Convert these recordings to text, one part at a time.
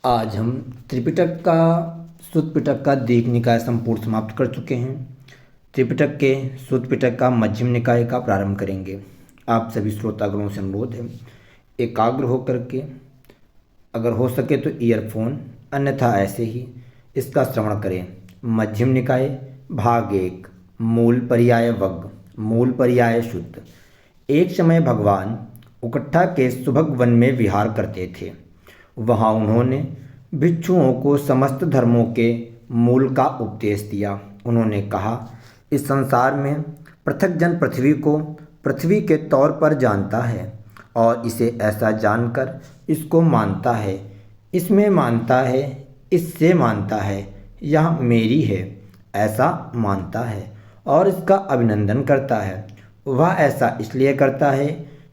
आज हम त्रिपिटक का सुत्त पिटक का दीघ निकाय संपूर्ण समाप्त कर चुके हैं। त्रिपिटक के सुत्त पिटक का मध्यम निकाय का प्रारंभ करेंगे। आप सभी श्रोतागणों से अनुरोध है, एकाग्र होकर के अगर हो सके तो ईयरफोन, अन्यथा ऐसे ही इसका श्रवण करें। मध्यम निकाय भाग 1, मूल पर्याय वग, मूल पर्याय शुद्ध। एक समय भगवान उकट्ठा के सुभग वन में विहार करते थे। वहाँ उन्होंने भिक्षुओं को समस्त धर्मों के मूल का उपदेश दिया। उन्होंने कहा, इस संसार में पृथक जन पृथ्वी को पृथ्वी के तौर पर जानता है और इसे ऐसा जानकर इसको मानता है, इसमें मानता है, इससे मानता है, यह मेरी है ऐसा मानता है और इसका अभिनंदन करता है। वह ऐसा इसलिए करता है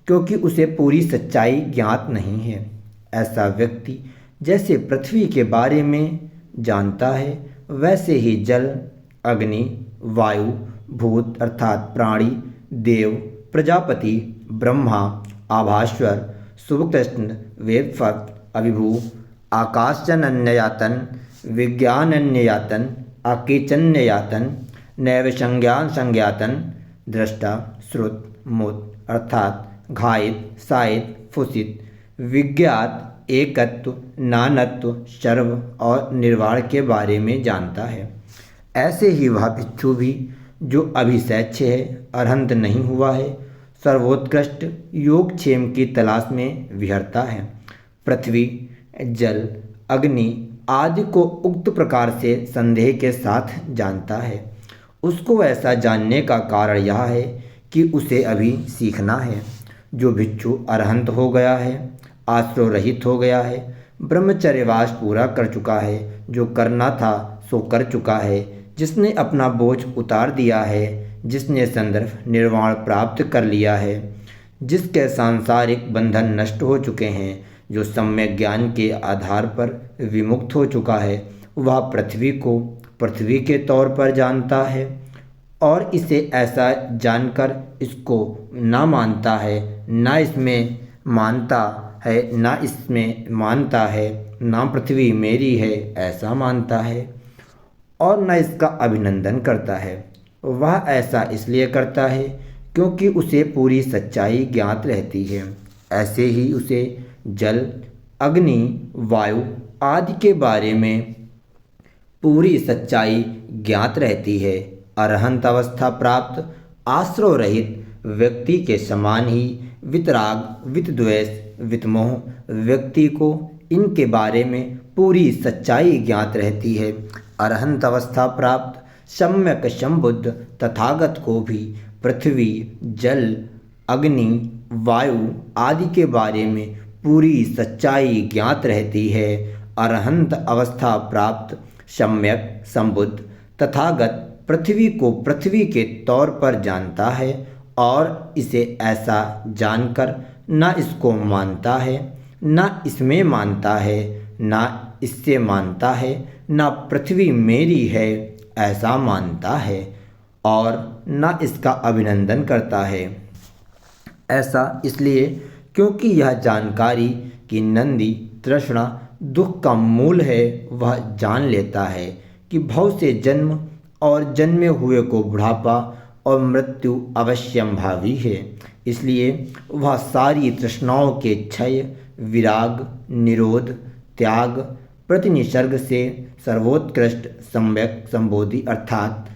क्योंकि उसे पूरी सच्चाई ज्ञात नहीं है। ऐसा व्यक्ति जैसे पृथ्वी के बारे में जानता है, वैसे ही जल, अग्नि, वायु, भूत अर्थात प्राणी, देव, प्रजापति, ब्रह्मा, आभास्वर, शुभकृष्ण, वेदफक्त, अभिभू, आकाशजन्ययातन, विज्ञानन्ययातन, आकीचन्ययातन, नैव संज्ञान संज्ञातन, दृष्टा, श्रुत, मूत अर्थात घायित, सायित, फुसित, विज्ञात, एकत्व, नानत्व, सर्व और निर्वाण के बारे में जानता है। ऐसे ही वह भिक्षु भी जो अभिषेच्य है, अरहंत नहीं हुआ है, सर्वोत्कृष्ट योगक्षेम की तलाश में विहरता है। पृथ्वी, जल, अग्नि आदि को उक्त प्रकार से संदेह के साथ जानता है। उसको ऐसा जानने का कारण यह है कि उसे अभी सीखना है। जो भिक्षु अरहंत हो गया है, आश्रय रहित हो गया है, ब्रह्मचर्यवास पूरा कर चुका है, जो करना था सो कर चुका है, जिसने अपना बोझ उतार दिया है, जिसने संदर्भ निर्वाण प्राप्त कर लिया है, जिसके सांसारिक बंधन नष्ट हो चुके हैं, जो सम्यक ज्ञान के आधार पर विमुक्त हो चुका है, वह पृथ्वी को पृथ्वी के तौर पर जानता है और इसे ऐसा जानकर इसको ना मानता है, ना इसमें मानता है, ना इसमें मानता है, ना पृथ्वी मेरी है ऐसा मानता है और न इसका अभिनंदन करता है। वह ऐसा इसलिए करता है क्योंकि उसे पूरी सच्चाई ज्ञात रहती है। ऐसे ही उसे जल, अग्नि, वायु आदि के बारे में पूरी सच्चाई ज्ञात रहती है। अरहंत अवस्था प्राप्त आश्रय रहित व्यक्ति के समान ही वितराग, वितद्वेष, वितमोह व्यक्ति को इनके बारे में पूरी सच्चाई ज्ञात रहती है। अरहंत अवस्था प्राप्त सम्यक संबुद्ध तथागत को भी पृथ्वी, जल, अग्नि, वायु आदि के बारे में पूरी सच्चाई ज्ञात रहती है। अरहंत अवस्था प्राप्त सम्यक संबुद्ध तथागत पृथ्वी को पृथ्वी के तौर पर जानता है और इसे ऐसा जानकर ना इसको मानता है, ना इसमें मानता है, ना इससे मानता है, ना पृथ्वी मेरी है ऐसा मानता है और ना इसका अभिनंदन करता है। ऐसा इसलिए क्योंकि यह जानकारी कि नंदी तृष्णा दुख का मूल है, वह जान लेता है कि भव से जन्म और जन्मे हुए को बुढ़ापा और मृत्यु अवश्यंभावी है। इसलिए वह सारी तृष्णाओं के क्षय, विराग, निरोध, त्याग, प्रतिनिसर्ग से सर्वोत्कृष्ट सम्यक संबोधि अर्थात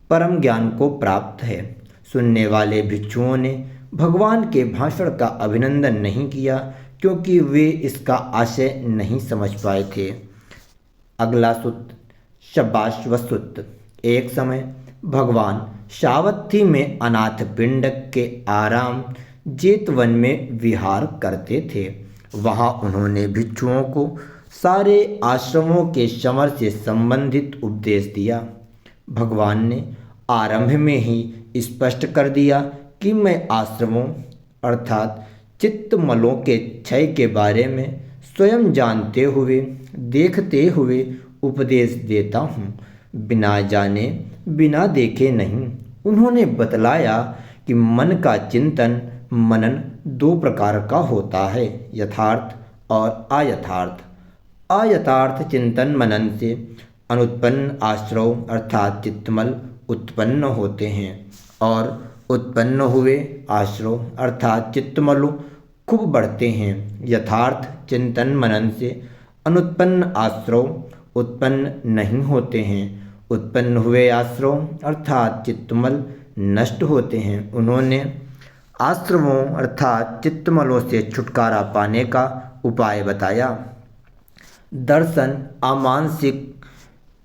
परम ज्ञान को प्राप्त है। सुनने वाले भिक्षुओं ने भगवान के भाषण का अभिनंदन नहीं किया क्योंकि वे इसका आशय नहीं समझ पाए थे। अगला सूत्र शब्बाश्व सूत्र। एक समय भगवान सावत्थी में अनाथ पिंडक के आराम जेतवन में विहार करते थे। वहाँ उन्होंने भिक्षुओं को सारे आश्रमों के समर से संबंधित उपदेश दिया। भगवान ने आरंभ में ही स्पष्ट कर दिया कि मैं आश्रमों अर्थात चित्तमलों के क्षय के बारे में स्वयं जानते हुए, देखते हुए उपदेश देता हूँ, बिना जाने बिना देखे नहीं। उन्होंने बतलाया कि मन का चिंतन मनन दो प्रकार का होता है, यथार्थ और अयथार्थ। अयथार्थ चिंतन मनन से अनुत्पन्न आश्रव अर्थात चित्तमल उत्पन्न होते हैं और उत्पन्न हुए आश्रव अर्थात चित्तमल खूब बढ़ते हैं। यथार्थ चिंतन मनन से अनुत्पन्न आश्रव उत्पन्न नहीं होते हैं। उत्पन्न हुए आश्रव अर्थात चित्तमल नष्ट होते हैं। उन्होंने आश्रवों अर्थात चित्तमलों से छुटकारा पाने का उपाय बताया। दर्शन अमानसिक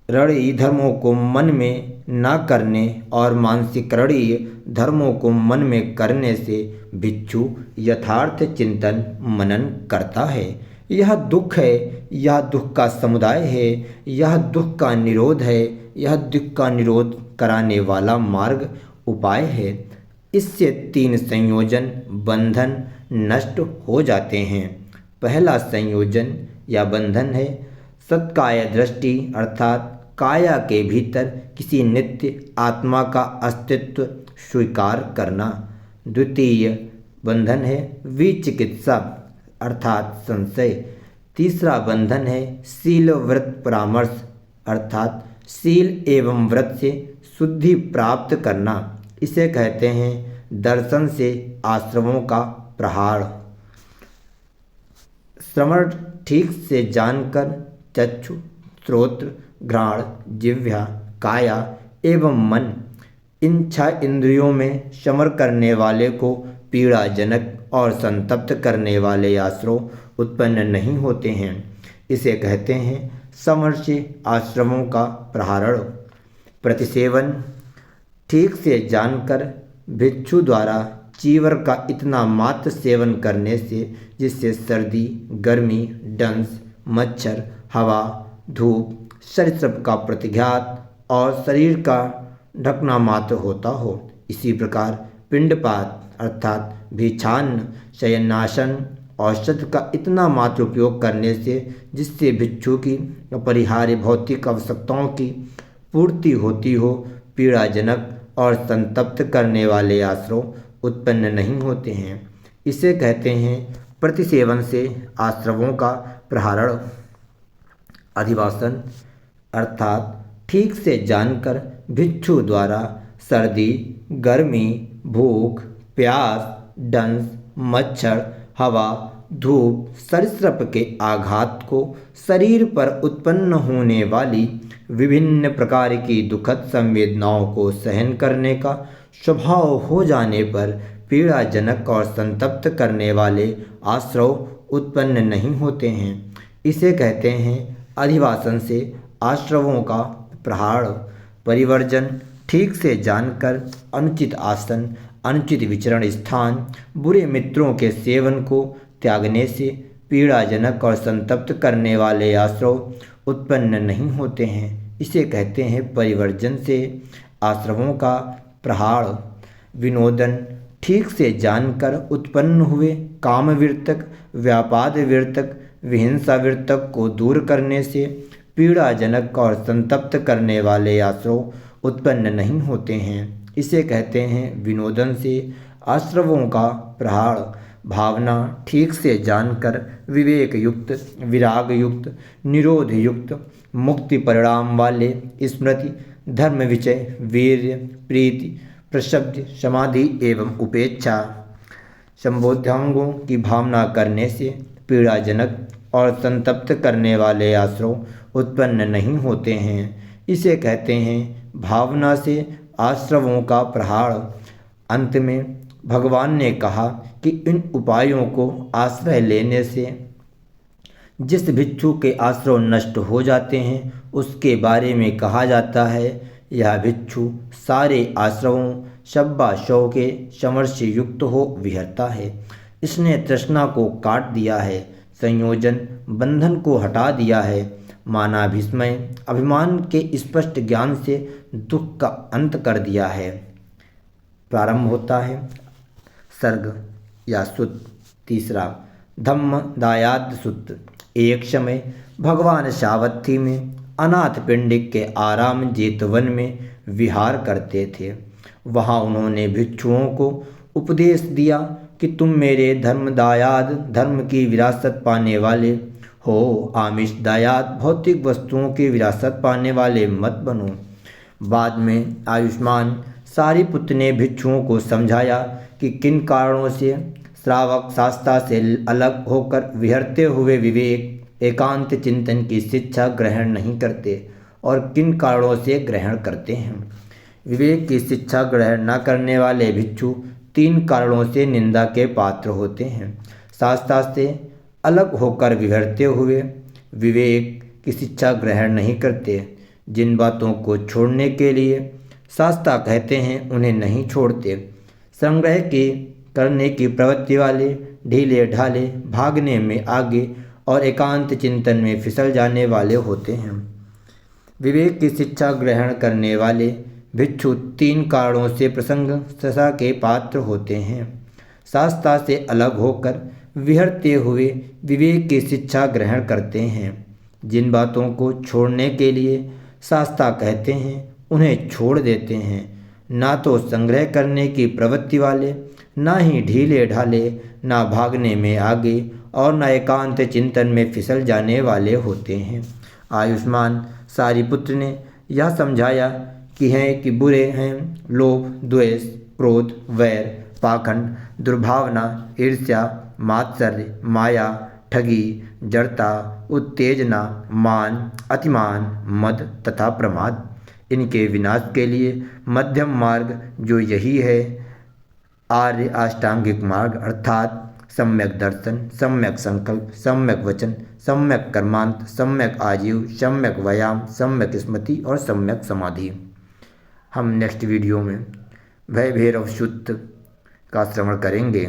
रणीय धर्मों को मन में न करने और मानसिक रणीय धर्मों को मन में करने से भिक्षु यथार्थ चिंतन मनन करता है। यह दुख है, यह दुख का समुदाय है, यह दुख का निरोध है, यह दुख का निरोध कराने वाला मार्ग उपाय है। इससे 3 संयोजन बंधन नष्ट हो जाते हैं। पहला संयोजन या बंधन है सत्काय दृष्टि अर्थात काया के भीतर किसी नित्य आत्मा का अस्तित्व स्वीकार करना। द्वितीय बंधन है विचिकित्सा अर्थात संशय। तीसरा बंधन है शील व्रत परामर्श अर्थात शील एवं व्रत से शुद्धि प्राप्त करना। इसे कहते हैं दर्शन से आश्रमों का प्रहार। श्रवण ठीक से जानकर चक्षु श्रोत्र घ्राण जिह्वा काया एवं मन इन 6 इंद्रियों में समर करने वाले को पीड़ाजनक और संतप्त करने वाले आश्रव उत्पन्न नहीं होते हैं। इसे कहते हैं समर से आश्रमों का प्रहारण। प्रतिसेवन ठीक से जानकर भिक्षु द्वारा चीवर का इतना मात्र सेवन करने से जिससे सर्दी गर्मी डंस मच्छर हवा धूप सरीसृप का प्रतिघात और शरीर का ढकना मात्र होता हो। इसी प्रकार पिंडपात अर्थात भिक्षान्न शयनासन औषध का इतना मात्र उपयोग करने से जिससे भिक्षु की अपरिहार्य भौतिक आवश्यकताओं की पूर्ति होती हो पीड़ाजनक और संतप्त करने वाले आश्रव उत्पन्न नहीं होते हैं। इसे कहते हैं प्रतिसेवन से आश्रवों का प्रहारण। अधिवासन अर्थात ठीक से जानकर भिक्षु द्वारा सर्दी गर्मी भूख प्यास डंस मच्छर हवा धूप सरीसृप के आघात को शरीर पर उत्पन्न होने वाली विभिन्न प्रकार की दुखद संवेदनाओं को सहन करने का स्वभाव हो जाने पर पीड़ाजनक और संतप्त करने वाले आश्रव उत्पन्न नहीं होते हैं। इसे कहते हैं अधिवासन से आश्रवों का प्रहार। परिवर्जन ठीक से जानकर अनुचित आसन अनुचित विचरण स्थान बुरे मित्रों के सेवन को त्यागने से पीड़ाजनक और संतप्त करने वाले आश्रव उत्पन्न नहीं होते हैं। इसे कहते हैं परिवर्जन से आश्रवों का प्रहार। विनोदन ठीक से जानकर उत्पन्न हुए काम विर्तक व्यापाद विर्तक विहिंसा विर्तक को दूर करने से पीड़ाजनक और संतप्त करने वाले आश्रव उत्पन्न नहीं होते हैं। इसे कहते हैं विनोदन से आश्रवों का प्रहार। भावना ठीक से जानकर विवेक युक्त विराग युक्त निरोध युक्त मुक्ति परिणाम वाले स्मृति धर्म विचय वीर्य प्रीति प्रशब्द समाधि एवं उपेक्षा संबोध्यांगों की भावना करने से पीड़ाजनक और संतप्त करने वाले आश्रव उत्पन्न नहीं होते हैं। इसे कहते हैं भावना से आश्रवों का प्रहार। अंत में भगवान ने कहा कि इन उपायों को आश्रय लेने से जिस भिक्षु के आश्रव नष्ट हो जाते हैं उसके बारे में कहा जाता है यह भिक्षु सारे आश्रवों शब्बा शव के समर से युक्त हो विहरता है। इसने तृष्णा को काट दिया है संयोजन बंधन को हटा दिया है मानाभिस्मय अभिमान के स्पष्ट ज्ञान से दुख का अंत कर दिया है। प्रारंभ होता है सर्ग या सुत। तीसरा धम्म दायाद सुत। एक समय भगवान सावत्थी में अनाथ पिंडिक के आराम जेतवन में विहार करते थे। वहाँ उन्होंने भिक्षुओं को उपदेश दिया कि तुम मेरे धर्म दायाद धर्म की विरासत पाने वाले हो। आमिष दायात भौतिक वस्तुओं की विरासत पाने वाले मत बनो। बाद में आयुष्मान सारिपुत्र ने भिक्षुओं को समझाया कि किन कारणों से श्रावक शास्त्र से अलग होकर विहरते हुए विवेक एकांत चिंतन की शिक्षा ग्रहण नहीं करते और किन कारणों से ग्रहण करते हैं। विवेक की शिक्षा ग्रहण न करने वाले भिक्षु 3 कारणों से निंदा के पात्र होते हैं। शास्त्र से अलग होकर विहरते हुए विवेक की शिक्षा ग्रहण नहीं करते। जिन बातों को छोड़ने के लिए शास्त्र कहते हैं उन्हें नहीं छोड़ते। संग्रह की करने की प्रवृत्ति वाले ढीले ढाले भागने में आगे और एकांत चिंतन में फिसल जाने वाले होते हैं। विवेक की शिक्षा ग्रहण करने वाले भिक्षु 3 कारणों से प्रशंसा के पात्र होते हैं। शास्त्र से अलग होकर विहरते हुए विवेक की शिक्षा ग्रहण करते हैं। जिन बातों को छोड़ने के लिए शास्त्र कहते हैं उन्हें छोड़ देते हैं। ना तो संग्रह करने की प्रवृत्ति वाले, ना ही ढीले ढाले, ना भागने में आगे और ना एकांत चिंतन में फिसल जाने वाले होते हैं। आयुष्मान सारिपुत्र ने यह समझाया कि बुरे हैं लोभ, द्वेष, क्रोध, वैर, पाखंड, दुर्भावना, ईर्ष्या, मात्सर्य, माया, ठगी, जड़ता, उत्तेजना, मान, अतिमान, मद तथा प्रमाद। इनके विनाश के लिए मध्यम मार्ग जो यही है, आर्य अष्टांगिक मार्ग अर्थात सम्यक दर्शन, सम्यक संकल्प, सम्यक वचन, सम्यक कर्मांत, सम्यक आजीव, सम्यक व्यायाम, सम्यक स्मृति और सम्यक समाधि। हम नेक्स्ट वीडियो में भय भैरव सुक्त का श्रवण करेंगे।